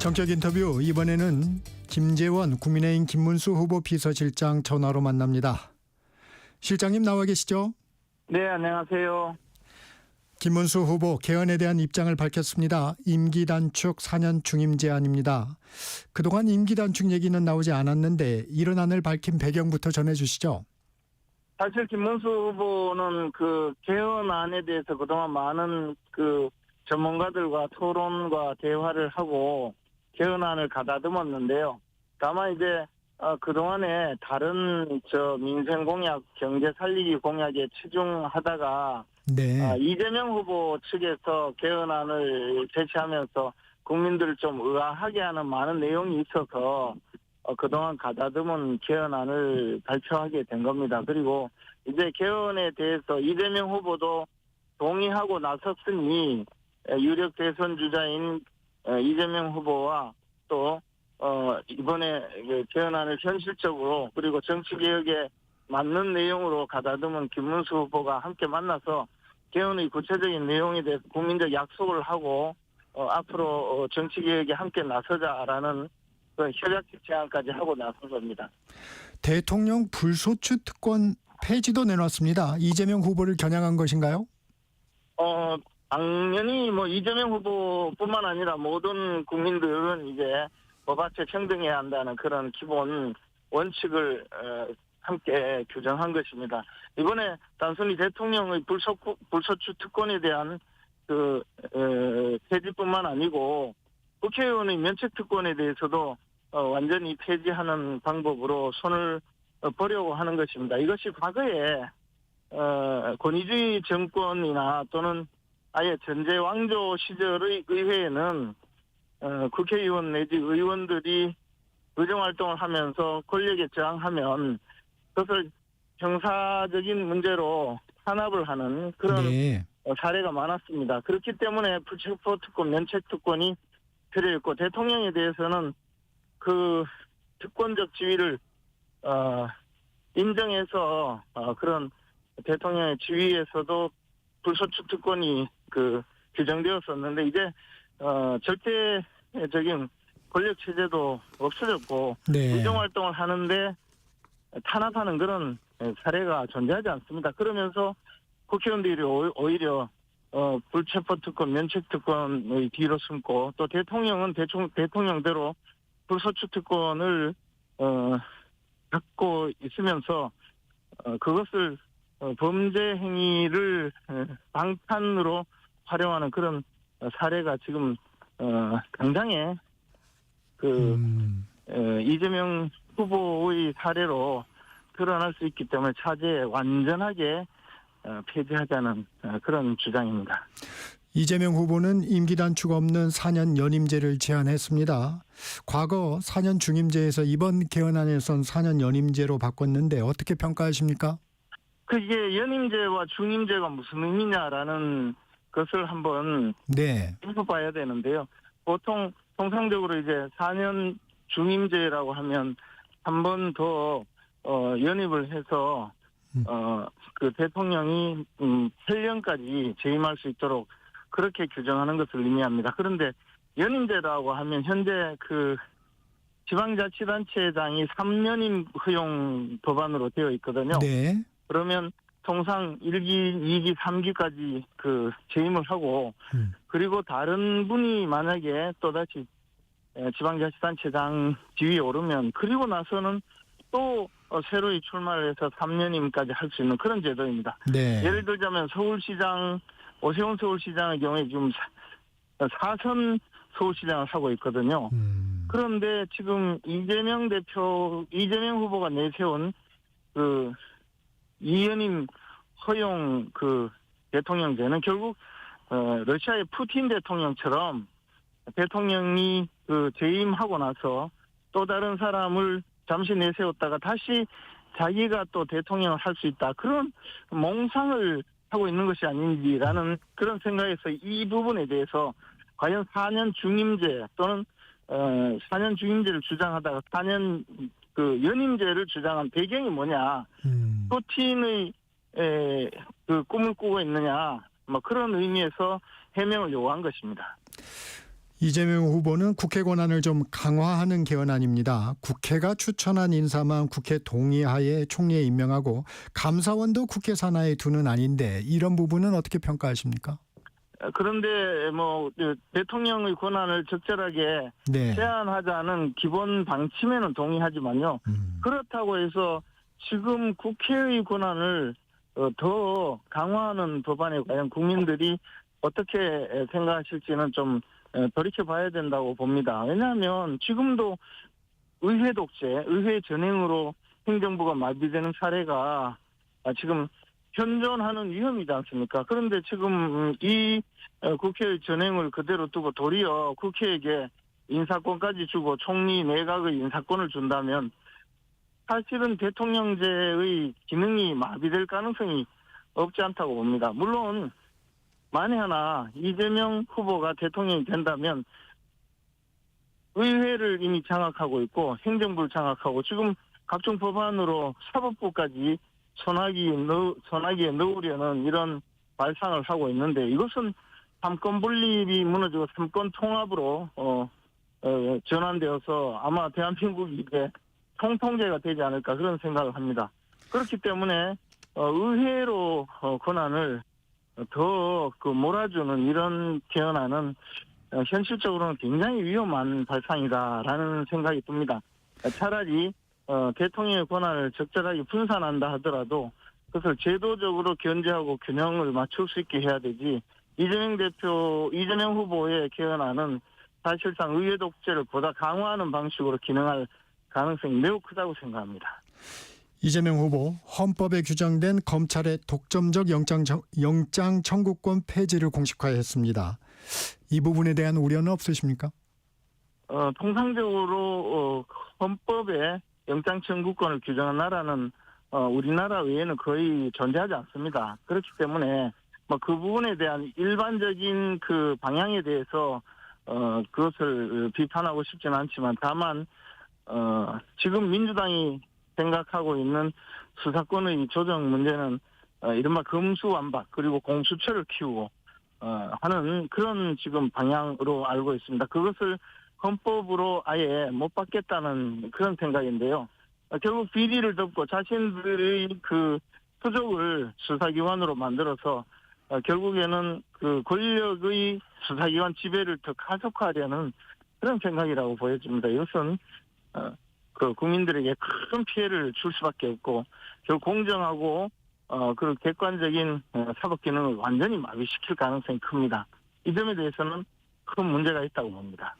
정격 인터뷰, 이번에는 김재원 국민의힘 김문수 후보 비서실장 전화로 만납니다. 실장님 나와 계시죠? 네, 안녕하세요. 김문수 후보 개헌에 대한 입장을 밝혔습니다. 임기 단축 4년 중임 제안입니다. 그동안 임기 단축 얘기는 나오지 않았는데 이런 안을 밝힌 배경부터 전해주시죠. 사실 김문수 후보는 그 개헌안에 대해서 그동안 많은 그 전문가들과 토론과 대화를 하고 개헌안을 가다듬었는데요. 다만 이제 그동안에 다른 민생 공약, 경제 살리기 공약에 치중하다가 네. 이재명 후보 측에서 개헌안을 제시하면서 국민들을 좀 의아하게 하는 많은 내용이 있어서 그동안 가다듬은 개헌안을 발표하게 된 겁니다. 그리고 이제 개헌에 대해서 이재명 후보도 동의하고 나섰으니 유력 대선 주자인 이재명 후보와 또 이번에 개헌안을 현실적으로 그리고 정치개혁에 맞는 내용으로 가다듬은 김문수 후보가 함께 만나서 개헌의 구체적인 내용에 대해서 국민적 약속을 하고 앞으로 정치개혁에 함께 나서자라는 그 협약적 제안까지 하고 나선 겁니다. 대통령 불소추 특권 폐지도 내놨습니다. 이재명 후보를 겨냥한 것인가요? 당연히 이재명 후보뿐만 아니라 모든 국민들은 이제 법 앞에 평등해야 한다는 그런 기본 원칙을 함께 규정한 것입니다. 이번에 단순히 대통령의 불소추 특권에 대한 그 폐지뿐만 아니고 국회의원의 면책 특권에 대해서도 완전히 폐지하는 방법으로 손을 보려고 하는 것입니다. 이것이 과거에 권위주의 정권이나 또는 아예 전제 왕조 시절의 의회에는 국회의원 내지 의원들이 의정활동을 하면서 권력에 저항하면 그것을 형사적인 문제로 탄압을 하는 그런 네. 사례가 많았습니다. 그렇기 때문에 불체포특권, 면책특권이 필요했고 대통령에 대해서는 그 특권적 지위를 인정해서 그런 대통령의 지위에서도 불소추 특권이 규정되었었는데 이제 절대적인 권력 체제도 없어졌고 네. 의정 활동을 하는데 탄압하는 그런 사례가 존재하지 않습니다. 그러면서 국회의원들이 오히려 불체포 특권, 면책 특권의 뒤로 숨고 또 대통령은 대통령대로 불소추 특권을 갖고 있으면서 그것을 범죄 행위를 방탄으로 활용하는 그런 사례가 지금 당장에 이재명 후보의 사례로 드러날 수 있기 때문에 차제에 완전하게 폐지하자는 그런 주장입니다. 이재명 후보는 임기 단축 없는 4년 연임제를 제안했습니다. 과거 4년 중임제에서 이번 개헌안에선 4년 연임제로 바꿨는데 어떻게 평가하십니까? 그게 연임제와 중임제가 무슨 의미냐라는 것을 한번 짚어봐야 되는데요. 보통 통상적으로 이제 4년 중임제라고 하면 한 번 더 연임을 해서 그 대통령이 8년까지 재임할 수 있도록 그렇게 규정하는 것을 의미합니다. 그런데 연임제라고 하면 현재 그 지방자치단체장이 3년임 허용 법안으로 되어 있거든요. 네. 그러면 통상 1기, 2기, 3기까지 재임을 하고 그리고 다른 분이 만약에 또다시 지방자치단체장 지위에 오르면 그리고 나서는 또 새로이 출마를 해서 3년임까지 할 수 있는 그런 제도입니다. 네. 예를 들자면 서울시장, 오세훈 서울시장의 경우에 지금 4선 서울시장을 하고 있거든요. 그런데 지금 이재명 후보가 내세운 그 2연임 허용 대통령제는 결국 러시아의 푸틴 대통령처럼 대통령이 재임하고 나서 또 다른 사람을 잠시 내세웠다가 다시 자기가 또 대통령을 할 수 있다. 그런 몽상을 하고 있는 것이 아닌지라는 그런 생각에서 이 부분에 대해서 과연 4년 중임제 또는 4년 중임제를 주장하다가 4년 연임제를 주장한 배경이 뭐냐. 푸틴의 꿈을 꾸고 있느냐. 그런 의미에서 해명을 요구한 것입니다. 이재명 후보는 국회 권한을 좀 강화하는 개헌안입니다. 국회가 추천한 인사만 국회 동의하에 총리에 임명하고 감사원도 국회 산하에 두는 안인데 이런 부분은 어떻게 평가하십니까? 그런데 대통령의 권한을 적절하게 네. 제한하자는 기본 방침에는 동의하지만요. 그렇다고 해서 지금 국회의 권한을 더 강화하는 법안에 과연 국민들이 어떻게 생각하실지는 좀 돌이켜봐야 된다고 봅니다. 왜냐하면 지금도 의회 독재, 의회 전횡으로 행정부가 마비되는 사례가 지금 현존하는 위험이지 않습니까? 그런데 지금 이 국회의 전횡을 그대로 두고 도리어 국회에게 인사권까지 주고 총리 내각의 인사권을 준다면 사실은 대통령제의 기능이 마비될 가능성이 없지 않다고 봅니다. 물론 만에 하나 이재명 후보가 대통령이 된다면 의회를 이미 장악하고 있고 행정부를 장악하고 지금 각종 법안으로 사법부까지 소나기에 넣으려는 이런 발상을 하고 있는데 이것은 삼권 분립이 무너지고 삼권 통합으로 전환되어서 아마 대한민국이 이제 통통제가 되지 않을까 그런 생각을 합니다. 그렇기 때문에 의회로 권한을 더 몰아주는 이런 개헌안은 현실적으로는 굉장히 위험한 발상이다라는 생각이 듭니다. 차라리 대통령의 권한을 적절하게 분산한다 하더라도 그것을 제도적으로 견제하고 균형을 맞출 수 있게 해야 되지 이재명 후보의 개헌안은 사실상 의회 독재를 보다 강화하는 방식으로 기능할 가능성이 매우 크다고 생각합니다. 이재명 후보 헌법에 규정된 검찰의 독점적 영장 청구권 폐지를 공식화했습니다. 이 부분에 대한 우려는 없으십니까? 통상적으로 헌법에 영장 청구권을 규정한 나라는 우리나라 외에는 거의 존재하지 않습니다. 그렇기 때문에 그 부분에 대한 일반적인 그 방향에 대해서 그것을 비판하고 싶지는 않지만 다만 지금 민주당이 생각하고 있는 수사권의 조정 문제는 이른바 검수완박 그리고 공수처를 키우고 하는 그런 지금 방향으로 알고 있습니다. 그것을 헌법으로 아예 못 받겠다는 그런 생각인데요. 결국 비리를 덮고 자신들의 그 수족을 수사기관으로 만들어서 결국에는 그 권력의 수사기관 지배를 더 가속화하려는 그런 생각이라고 보여집니다. 이것은 그 국민들에게 큰 피해를 줄 수밖에 없고 결국 공정하고 그 객관적인 사법 기능을 완전히 마비시킬 가능성이 큽니다. 이 점에 대해서는 큰 문제가 있다고 봅니다.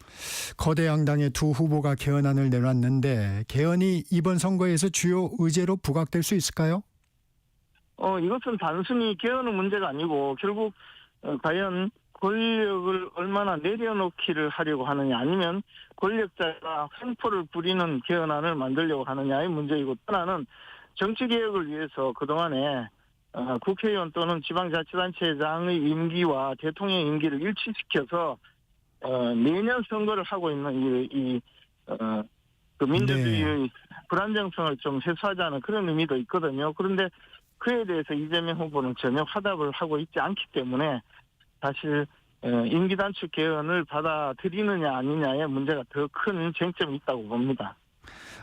거대 양당의 두 후보가 개헌안을 내놨는데 개헌이 이번 선거에서 주요 의제로 부각될 수 있을까요? 이것은 단순히 개헌의 문제가 아니고 결국 과연 권력을 얼마나 내려놓기를 하려고 하느냐 아니면 권력자가 횡포를 부리는 개헌안을 만들려고 하느냐의 문제이고 또 하나는 정치개혁을 위해서 그동안에 국회의원 또는 지방자치단체장의 임기와 대통령 임기를 일치시켜서 매년 선거를 하고 있는 그 민주주의의 불안정성을 좀 해소하자는 그런 의미도 있거든요. 그런데 그에 대해서 이재명 후보는 전혀 화답을 하고 있지 않기 때문에 사실 임기 단축 개헌을 받아들이느냐 아니냐의 문제가 더 큰 쟁점이 있다고 봅니다.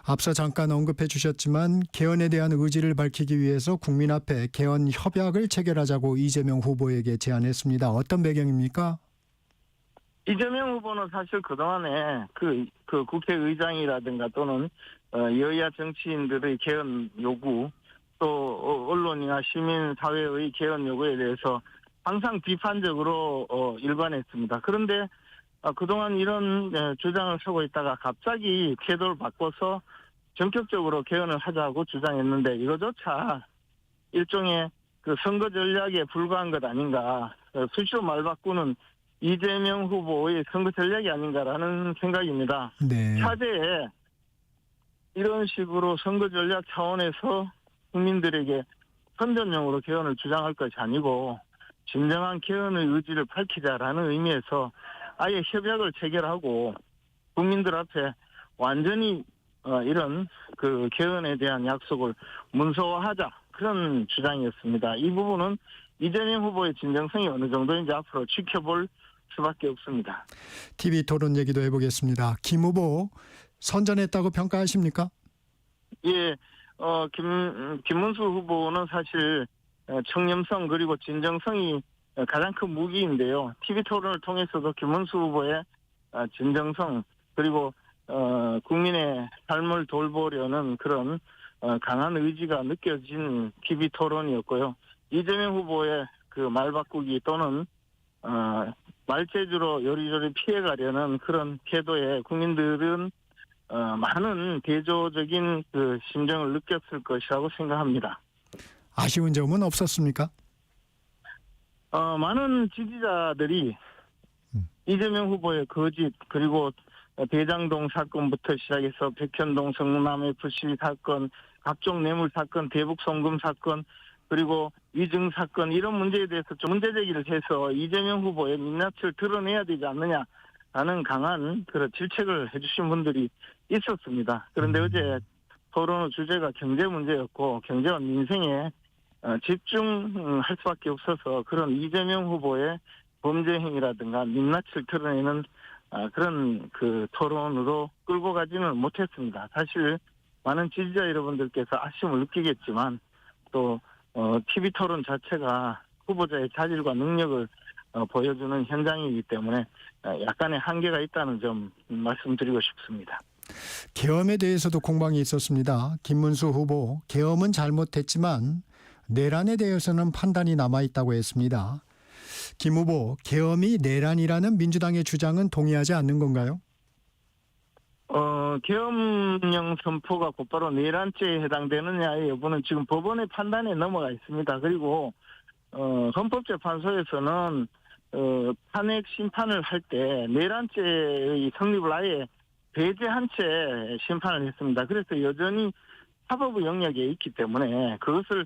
앞서 잠깐 언급해 주셨지만 개헌에 대한 의지를 밝히기 위해서 국민 앞에 개헌 협약을 체결하자고 이재명 후보에게 제안했습니다. 어떤 배경입니까? 이재명 후보는 사실 그동안에 그 국회의장이라든가 또는 여야 정치인들의 개헌 요구 또 언론이나 시민사회의 개헌 요구에 대해서 항상 비판적으로 일관했습니다. 그런데 그동안 이런 주장을 하고 있다가 갑자기 태도를 바꿔서 전격적으로 개헌을 하자고 주장했는데 이거조차 일종의 그 선거 전략에 불과한 것 아닌가 수시로 말 바꾸는 이재명 후보의 선거 전략이 아닌가라는 생각입니다. 네. 차제에 이런 식으로 선거 전략 차원에서 국민들에게 선전용으로 개헌을 주장할 것이 아니고 진정한 개헌의 의지를 밝히자라는 의미에서 아예 협약을 체결하고 국민들 앞에 완전히 이런 그 개헌에 대한 약속을 문서화하자 그런 주장이었습니다. 이 부분은 이재명 후보의 진정성이 어느 정도인지 앞으로 지켜볼 수밖에 없습니다. TV 토론 얘기도 해보겠습니다. 김 후보 선전했다고 평가하십니까? 예, 김문수 후보는 사실 청렴성 그리고 진정성이 가장 큰 무기인데요. TV 토론을 통해서도 김문수 후보의 진정성 그리고 국민의 삶을 돌보려는 그런 강한 의지가 느껴진 TV 토론이었고요. 이재명 후보의 그 말 바꾸기 또는 말재주로 요리조리 피해가려는 그런 태도에 국민들은 많은 대조적인 그 심정을 느꼈을 것이라고 생각합니다. 아쉬운 점은 없었습니까? 많은 지지자들이 이재명 후보의 거짓 그리고 대장동 사건부터 시작해서 백현동 성남 FC 사건, 각종 뇌물 사건, 대북 송금 사건 그리고 위증 사건 이런 문제에 대해서 좀 문제 제기를 해서 이재명 후보의 민낯을 드러내야 되지 않느냐라는 강한 그런 질책을 해주신 분들이 있었습니다. 그런데 어제 토론 주제가 경제 문제였고 경제와 민생에 집중할 수밖에 없어서 그런 이재명 후보의 범죄 행위라든가 민낯을 드러내는 그런 그 토론으로 끌고 가지는 못했습니다. 사실 많은 지지자 여러분들께서 아쉬움을 느끼겠지만 또 TV 토론 자체가 후보자의 자질과 능력을 보여주는 현장이기 때문에 약간의 한계가 있다는 점 말씀드리고 싶습니다. 계엄에 대해서도 공방이 있었습니다. 김문수 후보, 계엄은 잘못했지만 내란에 대해서는 판단이 남아있다고 했습니다. 김 후보, 계엄이 내란이라는 민주당의 주장은 동의하지 않는 건가요? 계엄령 선포가 곧바로 내란죄에 해당되느냐의 여부는 지금 법원의 판단에 넘어가 있습니다. 그리고 헌법재판소에서는 탄핵 심판을 할 때 내란죄의 성립을 아예 배제한 채 심판을 했습니다. 그래서 여전히 사법의 영역에 있기 때문에 그것을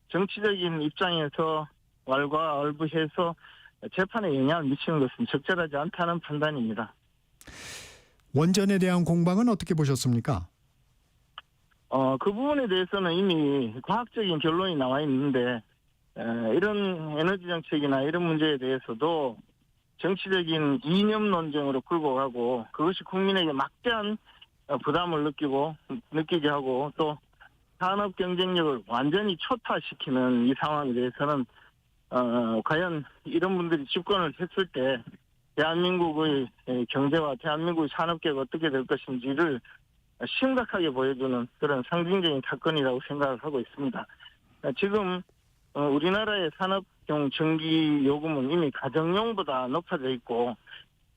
정치적인 입장에서 왈가왈부해서 재판에 영향을 미치는 것은 적절하지 않다는 판단입니다. 원전에 대한 공방은 어떻게 보셨습니까? 그 부분에 대해서는 이미 과학적인 결론이 나와 있는데 이런 에너지 정책이나 이런 문제에 대해서도 정치적인 이념 논쟁으로 끌고 가고 그것이 국민에게 막대한 부담을 느끼게 하고 또 산업 경쟁력을 완전히 초타시키는 이 상황에 대해서는 과연 이런 분들이 집권을 했을 때 대한민국의 경제와 대한민국의 산업계가 어떻게 될 것인지를 심각하게 보여주는 그런 상징적인 사건이라고 생각을 하고 있습니다. 지금 우리나라의 산업용 전기 요금은 이미 가정용보다 높아져 있고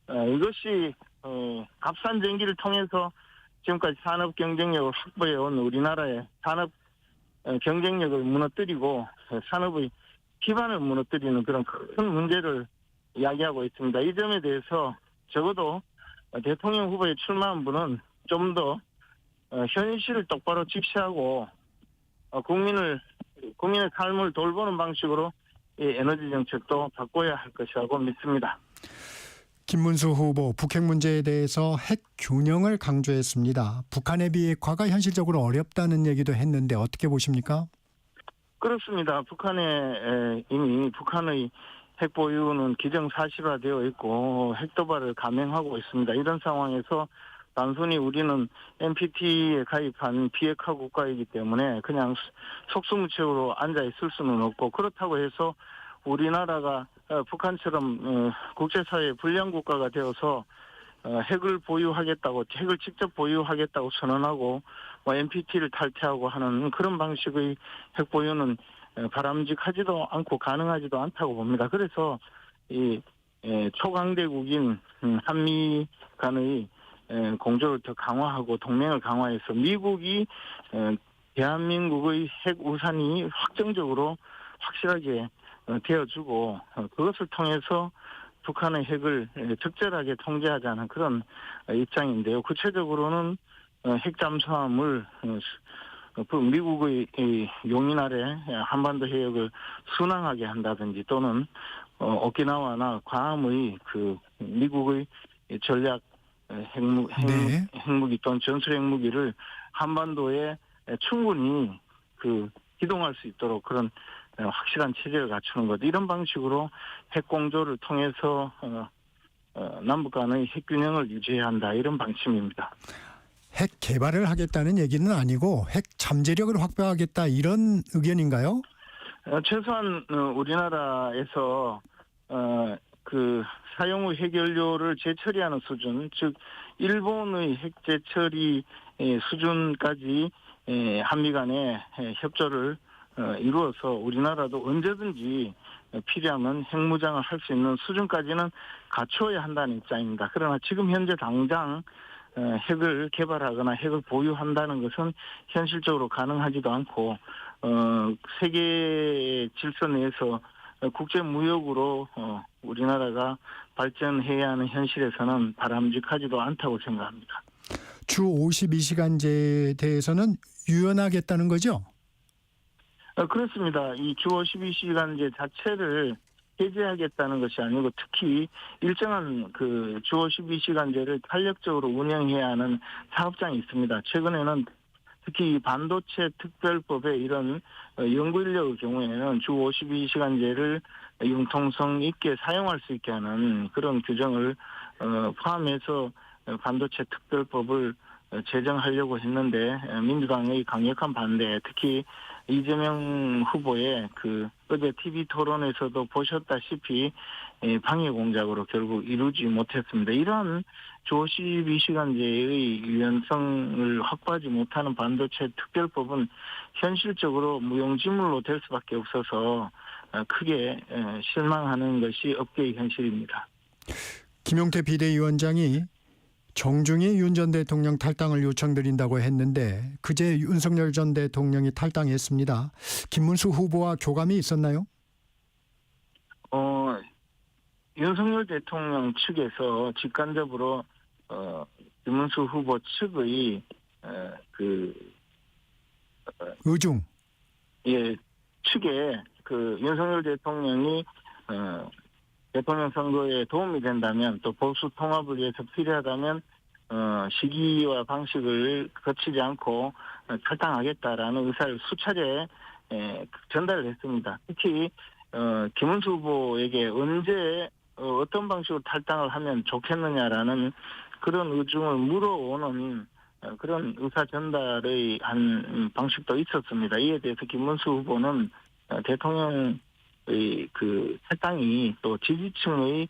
이것이 값싼 전기를 통해서 지금까지 산업 경쟁력을 확보해온 우리나라의 산업 경쟁력을 무너뜨리고 산업의 기반을 무너뜨리는 그런 큰 문제를 이야기하고 있습니다. 이 점에 대해서 적어도 대통령 후보에 출마한 분은 좀 더 현실을 똑바로 직시하고 국민의 삶을 돌보는 방식으로 이 에너지 정책도 바꿔야 할 것이라고 믿습니다. 김문수 후보, 북핵 문제에 대해서 핵 균형을 강조했습니다. 북한의 비핵화가 현실적으로 어렵다는 얘기도 했는데 어떻게 보십니까? 그렇습니다. 이미 북한의 핵 보유는 기정사실화되어 있고 핵 도발을 감행하고 있습니다. 이런 상황에서 단순히 우리는 NPT에 가입한 비핵화 국가이기 때문에 그냥 속수무책으로 앉아있을 수는 없고 그렇다고 해서 우리나라가 북한처럼 국제사회의 불량 국가가 되어서 핵을 직접 보유하겠다고 선언하고 NPT를 탈퇴하고 하는 그런 방식의 핵 보유는 바람직하지도 않고 가능하지도 않다고 봅니다. 그래서 이 초강대국인 한미 간의 공조를 더 강화하고 동맹을 강화해서 미국이 대한민국의 핵 우산이 확실하게 되어주고 그것을 통해서 북한의 핵을 적절하게 통제하자는 그런 입장인데요. 구체적으로는 핵 잠수함을 미국의 용인 아래 한반도 해역을 순항하게 한다든지 또는 오키나와나 괌의 그 미국의 전략 핵무기 또는 전술 핵무기를 한반도에 충분히 기동할 수 있도록 그런 확실한 체제를 갖추는 것 이런 방식으로 핵 공조를 통해서 남북 간의 핵 균형을 유지해야 한다 이런 방침입니다. 핵 개발을 하겠다는 얘기는 아니고 핵 잠재력을 확보하겠다 이런 의견인가요? 최소한 우리나라에서 그 사용 후 핵연료를 재처리하는 수준, 즉 일본의 핵 재처리 수준까지 한미 간의 협조를 이루어서 우리나라도 언제든지 필요하면 핵무장을 할 수 있는 수준까지는 갖추어야 한다는 입장입니다. 그러나 지금 현재 당장 핵을 개발하거나 핵을 보유한다는 것은 현실적으로 가능하지도 않고 세계 질서 내에서 국제 무역으로 우리나라가 발전해야 하는 현실에서는 바람직하지도 않다고 생각합니다. 주 52시간제에 대해서는 유연하겠다는 거죠? 그렇습니다. 이 주 52시간제 자체를 해제하겠다는 것이 아니고 특히 일정한 그 주 52시간제를 탄력적으로 운영해야 하는 사업장이 있습니다. 최근에는 특히 반도체 특별법의 이런 연구인력의 경우에는 주 52시간제를 융통성 있게 사용할 수 있게 하는 그런 규정을 포함해서 반도체 특별법을 제정하려고 했는데 민주당의 강력한 반대, 특히 이재명 후보의 그 어제 TV 토론에서도 보셨다시피 방해 공작으로 결국 이루지 못했습니다. 이러한 주 52시간제의 유연성을 확보하지 못하는 반도체 특별법은 현실적으로 무용지물로 될 수밖에 없어서 크게 실망하는 것이 업계의 현실입니다. 김용태 비대위원장이 정중히 윤 전 대통령 탈당을 요청드린다고 했는데 그제 윤석열 전 대통령이 탈당했습니다. 김문수 후보와 교감이 있었나요? 윤석열 대통령 측에서 직간접으로 김문수 후보 측의 의중. 측에 그 윤석열 대통령이 대통령 선거에 도움이 된다면 또 보수 통합을 위해서 필요하다면 시기와 방식을 거치지 않고 탈당하겠다라는 의사를 수차례 전달을 했습니다. 특히 김문수 후보에게 언제 어떤 방식으로 탈당을 하면 좋겠느냐라는 그런 의중을 물어오는 그런 의사 전달의 한 방식도 있었습니다. 이에 대해서 김문수 후보는 대통령의 그 탈당이 또 지지층의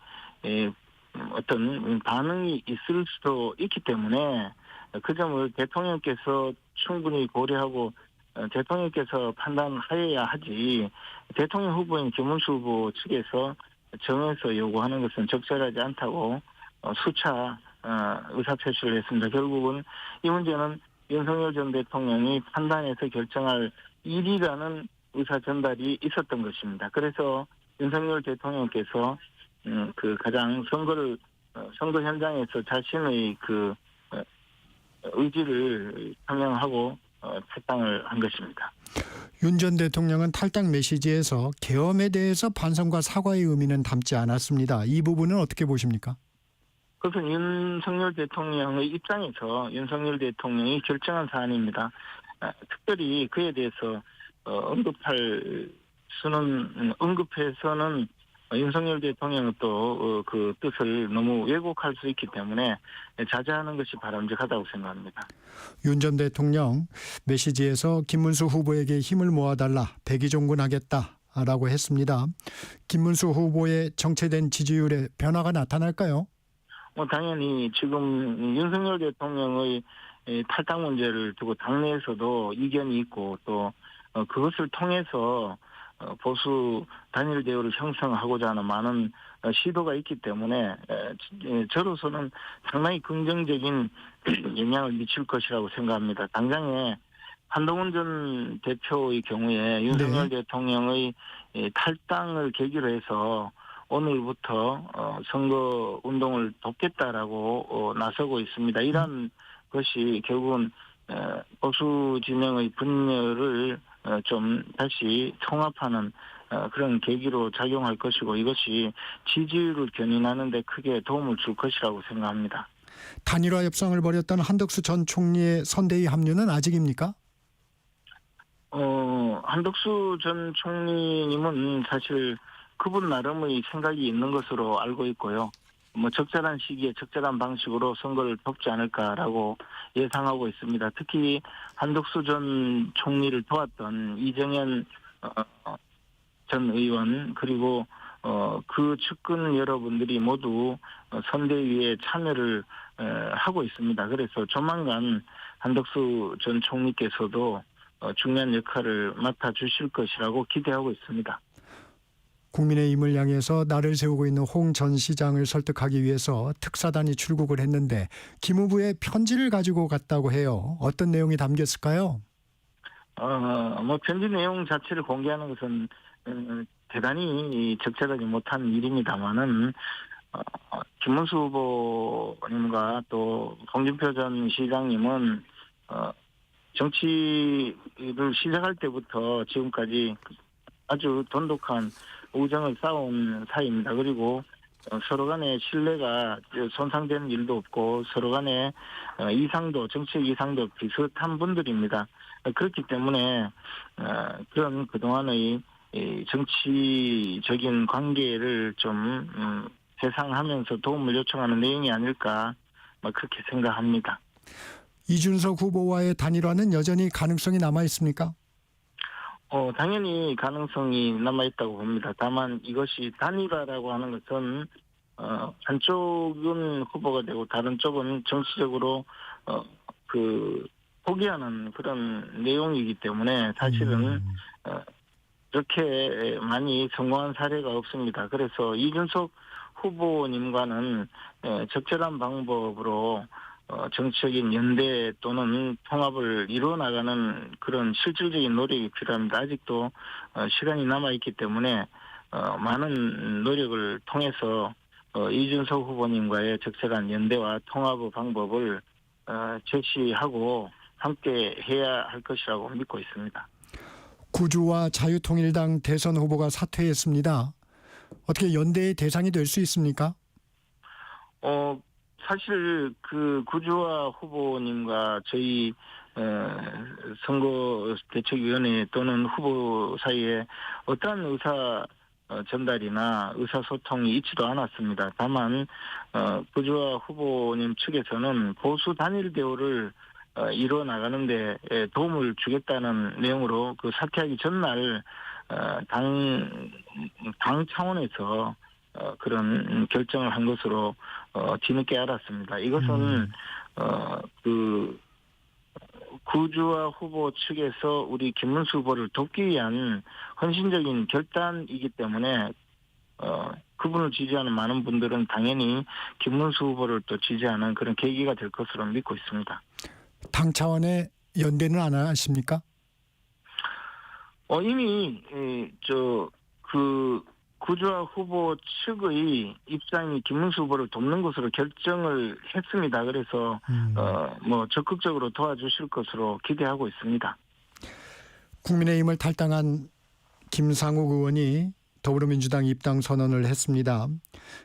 어떤 반응이 있을 수도 있기 때문에 그 점을 대통령께서 충분히 고려하고 대통령께서 판단하여야 하지 대통령 후보인 김문수 후보 측에서 정해서 요구하는 것은 적절하지 않다고 수차 의사표시를 했습니다. 결국은 이 문제는 윤석열 전 대통령이 판단해서 결정할 일이라는 의사 전달이 있었던 것입니다. 그래서 윤석열 대통령께서 그 가장 선거 현장에서 자신의 그 의지를 표명하고 탈당을 한 것입니다. 윤 전 대통령은 탈당 메시지에서 계엄에 대해서 반성과 사과의 의미는 담지 않았습니다. 이 부분은 어떻게 보십니까? 그것은 윤석열 대통령의 입장에서 윤석열 대통령이 결정한 사안입니다. 특별히 그에 대해서 언급해서는 윤석열 대통령은 또 그 뜻을 너무 왜곡할 수 있기 때문에 자제하는 것이 바람직하다고 생각합니다. 윤 전 대통령 메시지에서 김문수 후보에게 힘을 모아달라, 백의종군하겠다라고 했습니다. 김문수 후보의 정체된 지지율에 변화가 나타날까요? 당연히 지금 윤석열 대통령의 탈당 문제를 두고 당내에서도 이견이 있고 또 그것을 통해서 보수 단일 대우를 형성하고자 하는 많은 시도가 있기 때문에 저로서는 상당히 긍정적인 영향을 미칠 것이라고 생각합니다. 당장에 한동훈 전 대표의 경우에 윤석열 대통령의 탈당을 계기로 해서 오늘부터 선거 운동을 돕겠다라고 나서고 있습니다. 이런 것이 결국은 보수 진영의 분열을 좀 다시 통합하는 그런 계기로 작용할 것이고 이것이 지지율을 견인하는 데 크게 도움을 줄 것이라고 생각합니다. 단일화 협상을 벌였던 한덕수 전 총리의 선대위 합류는 아직입니까? 한덕수 전 총리님은 사실 그분 나름의 생각이 있는 것으로 알고 있고요. 뭐 적절한 시기에 적절한 방식으로 선거를 돕지 않을까라고 예상하고 있습니다. 특히 한덕수 전 총리를 도왔던 이정현 전 의원 그리고 그 측근 여러분들이 모두 선대위에 참여를 하고 있습니다. 그래서 조만간 한덕수 전 총리께서도 중요한 역할을 맡아주실 것이라고 기대하고 있습니다. 국민의힘을 향해서 나를 세우고 있는 홍 전 시장을 설득하기 위해서 특사단이 출국을 했는데 기무부에 편지를 가지고 갔다고 해요. 어떤 내용이 담겼을까요? 뭐 편지 내용 자체를 공개하는 것은 대단히 적절하지 못한 일입니다만은 김문수 후보님과 또 홍준표 전 시장님은 정치를 시작할 때부터 지금까지 아주 돈독한 우정을 쌓아온 사이입니다. 그리고 서로 간의 신뢰가 손상되는 일도 없고 서로 간의 이상도 정치적 이상도 비슷한 분들입니다. 그렇기 때문에 그런 그동안의 정치적인 관계를 좀 해상하면서 도움을 요청하는 내용이 아닐까 그렇게 생각합니다. 이준석 후보와의 단일화는 여전히 가능성이 남아 있습니까? 당연히 가능성이 남아있다고 봅니다. 다만 이것이 단일화라고 하는 것은, 한쪽은 후보가 되고 다른 쪽은 정치적으로, 포기하는 그런 내용이기 때문에 사실은, 그렇게 많이 성공한 사례가 없습니다. 그래서 이준석 후보님과는 적절한 방법으로 정치적인 연대 또는 통합을 이루어 나가는 그런 실질적인 노력이 필요합니다. 아직도 시간이 남아있기 때문에 많은 노력을 통해서 이준석 후보님과의 적절한 연대와 통합의 방법을 제시하고 함께 해야 할 것이라고 믿고 있습니다. 구주와 자유통일당 대선 후보가 사퇴했습니다. 어떻게 연대의 대상이 될 수 있습니까? 사실 그 구주화 후보님과 저희 선거대책위원회 또는 후보 사이에 어떠한 의사 전달이나 의사소통이 있지도 않았습니다. 다만 구주화 후보님 측에서는 보수 단일 대우를 이루어 나가는 데 도움을 주겠다는 내용으로 그 사퇴하기 전날 당 차원에서 그런 결정을 한 것으로 뒤늦게 알았습니다. 이것은 그 구주화 후보 측에서 우리 김문수 후보를 돕기 위한 헌신적인 결단이기 때문에 그분을 지지하는 많은 분들은 당연히 김문수 후보를 또 지지하는 그런 계기가 될 것으로 믿고 있습니다. 당 차원의 연대는 안 하십니까? 이미 구주화 후보 측의 입장이 김문수 후보를 돕는 것으로 결정을 했습니다. 그래서 적극적으로 도와주실 것으로 기대하고 있습니다. 국민의힘을 탈당한 김상욱 의원이 더불어민주당 입당 선언을 했습니다.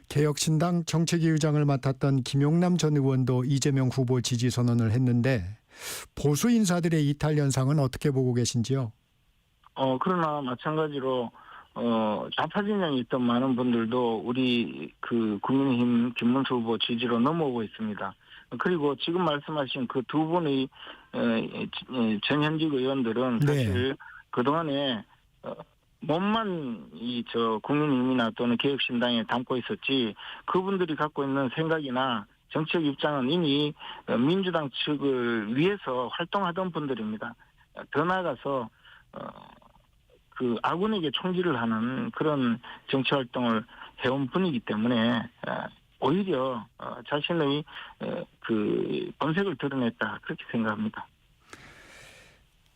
개혁신당 정책위 의장을 맡았던 김용남 전 의원도 이재명 후보 지지 선언을 했는데 보수 인사들의 이탈 현상은 어떻게 보고 계신지요? 그러나 마찬가지로 좌파 진영이 있던 많은 분들도 우리 그 국민의힘 김문수 후보 지지로 넘어오고 있습니다. 그리고 지금 말씀하신 그 두 분의 전현직 의원들은 사실 그동안에 몸만 국민의힘이나 또는 개혁신당에 담고 있었지 그분들이 갖고 있는 생각이나 정책 입장은 이미 민주당 측을 위해서 활동하던 분들입니다. 더 나아가서 그 아군에게 총질을 하는 그런 정치 활동을 해온 분이기 때문에 오히려 자신의 그 본색을 드러냈다 그렇게 생각합니다.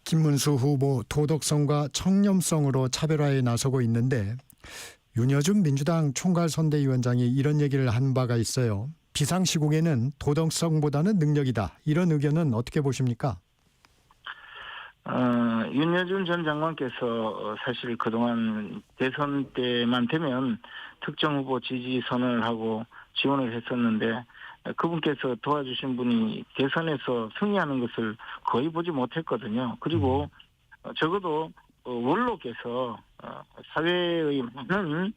김문수 후보 도덕성과 청렴성으로 차별화에 나서고 있는데 윤여준 민주당 총괄선대위원장이 이런 얘기를 한 바가 있어요. 비상시국에는 도덕성보다는 능력이다. 이런 의견은 어떻게 보십니까? 윤여준 전 장관께서 사실 그동안 대선 때만 되면 특정 후보 지지 선언을 하고 지원을 했었는데 그분께서 도와주신 분이 대선에서 승리하는 것을 거의 보지 못했거든요. 그리고 적어도 원로께서 사회의 많은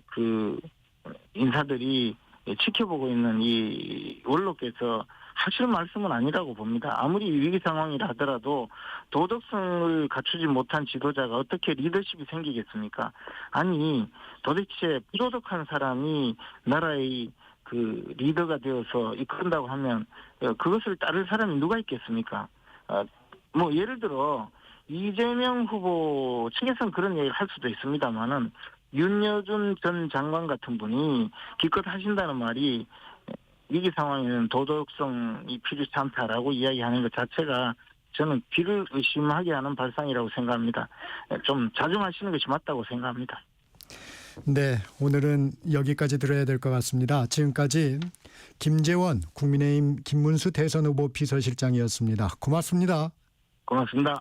그 인사들이 지켜보고 있는 이 원로께서 하실 말씀은 아니라고 봅니다. 아무리 위기 상황이라 하더라도 도덕성을 갖추지 못한 지도자가 어떻게 리더십이 생기겠습니까? 아니 도대체 부도덕한 사람이 나라의 그 리더가 되어서 이끈다고 하면 그것을 따를 사람이 누가 있겠습니까? 뭐 예를 들어 이재명 후보 측에서는 그런 얘기를 할 수도 있습니다만은 윤여준 전 장관 같은 분이 기껏 하신다는 말이 위기 상황에는 도덕성이 필요치 않다라고 이야기하는 것 자체가 저는 귀를 의심하게 하는 발상이라고 생각합니다. 좀 자중하시는 것이 맞다고 생각합니다. 네, 오늘은 여기까지 들어야 될 것 같습니다. 지금까지 김재원 국민의힘 김문수 대선 후보 비서실장이었습니다. 고맙습니다. 고맙습니다.